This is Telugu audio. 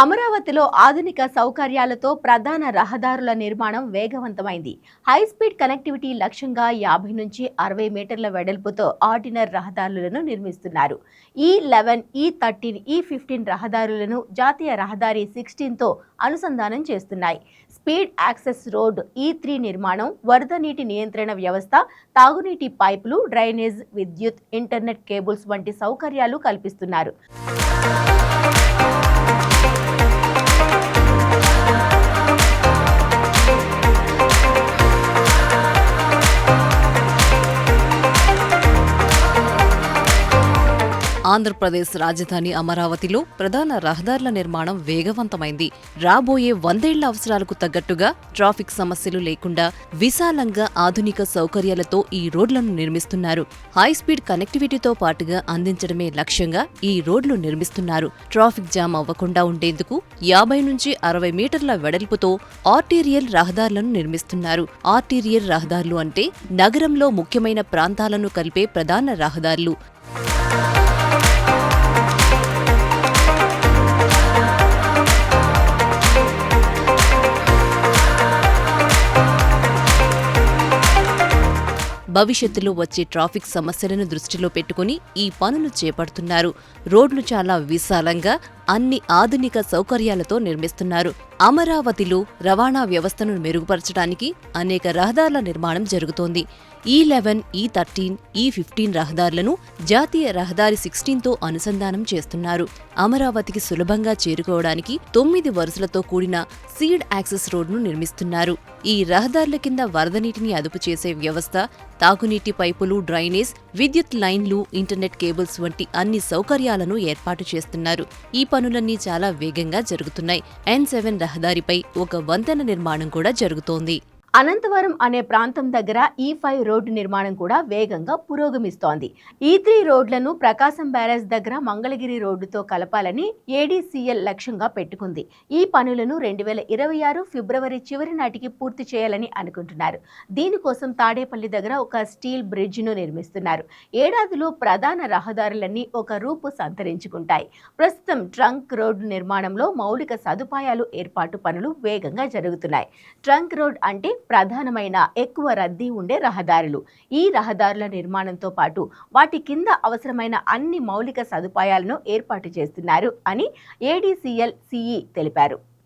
అమరావతిలో ఆధునిక సౌకర్యాలతో ప్రధాన రహదారుల నిర్మాణం వేగవంతమైంది. హైస్పీడ్ కనెక్టివిటీ లక్ష్యంగా 50 నుంచి 60 మీటర్ల వెడల్పుతో ఆర్డినర్ రహదారులను నిర్మిస్తున్నారు. ఈ11, ఈ13, ఈ15 రహదారులను జాతీయ రహదారి 16తో అనుసంధానం చేస్తున్నాయి. స్పీడ్ యాక్సెస్ రోడ్ ఈ3 నిర్మాణం వరద నీటి నియంత్రణ వ్యవస్థ, తాగునీటి పైపులు, డ్రైనేజ్, విద్యుత్, ఇంటర్నెట్ కేబుల్స్ వంటి సౌకర్యాలు కల్పిస్తున్నారు. ఆంధ్రప్రదేశ్ రాజధాని అమరావతిలో ప్రధాన రహదారుల నిర్మాణం వేగవంతమైంది. రాబోయే 100 ఏళ్ల అవసరాలకు తగ్గట్టుగా ట్రాఫిక్ సమస్యలు లేకుండా విశాలంగా ఆధునిక సౌకర్యాలతో ఈ రోడ్లను నిర్మిస్తున్నారు. హైస్పీడ్ కనెక్టివిటీతో పాటుగా అందించడమే లక్ష్యంగా ఈ రోడ్లు నిర్మిస్తున్నారు. ట్రాఫిక్ జామ్ అవ్వకుండా ఉండేందుకు 50 నుంచి 60 మీటర్ల వెడల్పుతో ఆర్టీరియల్ రహదారులను నిర్మిస్తున్నారు. ఆర్టీరియల్ రహదారులు అంటే నగరంలో ముఖ్యమైన ప్రాంతాలను కలిపే ప్రధాన రహదారులు. భవిష్యత్తులో వచ్చే ట్రాఫిక్ సమస్యలను దృష్టిలో పెట్టుకుని ఈ పనులు చేపడుతున్నారు. రోడ్లు చాలా విశాలంగా అన్ని ఆధునిక సౌకర్యాలతో నిర్మిస్తున్నారు. అమరావతిలో రవాణా వ్యవస్థను మెరుగుపరచడానికి అనేక రహదారుల నిర్మాణం జరుగుతోంది. ఈ11, ఈ13, ఈ15 రహదారులను జాతీయ రహదారి 16తో అనుసంధానం చేస్తున్నారు. అమరావతికి సులభంగా చేరుకోవడానికి 9 వరుసలతో కూడిన సీడ్ యాక్సెస్ రోడ్ను నిర్మిస్తున్నారు. ఈ రహదారుల కింద వరద నీటిని అదుపు చేసే వ్యవస్థ, తాగునీటి పైపులు, డ్రైనేజ్, విద్యుత్ లైన్లు, ఇంటర్నెట్ కేబుల్స్ వంటి అన్ని సౌకర్యాలను ఏర్పాటు చేస్తున్నారు. ఈ పనులన్నీ చాలా వేగంగా జరుగుతున్నాయి. N7 రహదారిపై ఒక వంతెన నిర్మాణం కూడా జరుగుతోంది. అనంతవరం అనే ప్రాంతం దగ్గర ఈ5 రోడ్డు నిర్మాణం కూడా వేగంగా పురోగమిస్తోంది. ఈ3 రోడ్లను ప్రకాశం బ్యారేజ్ దగ్గర మంగళగిరి రోడ్డుతో కలపాలని ఏడీసీఎల్ లక్ష్యంగా పెట్టుకుంది. ఈ పనులను 2026 ఫిబ్రవరి చివరి నాటికి పూర్తి చేయాలని అనుకుంటున్నారు. దీనికోసం తాడేపల్లి దగ్గర ఒక స్టీల్ బ్రిడ్జిను నిర్మిస్తున్నారు. ఏడాదిలో ప్రధాన రహదారులన్నీ ఒక రూపు సంతరించుకుంటాయి. ప్రస్తుతం ట్రంక్ రోడ్డు నిర్మాణంలో మౌలిక సదుపాయాలు ఏర్పాటు పనులు వేగంగా జరుగుతున్నాయి. ట్రంక్ రోడ్ అంటే ప్రధానమైన ఎక్కువ రద్దీ ఉండే రహదారులు. ఈ రహదారుల నిర్మాణంతో పాటు వాటి కింద అవసరమైన అన్ని మౌలిక సదుపాయాలను ఏర్పాటు చేస్తున్నారు అని ఏడీసీఎల్ సిఈ తెలిపారు.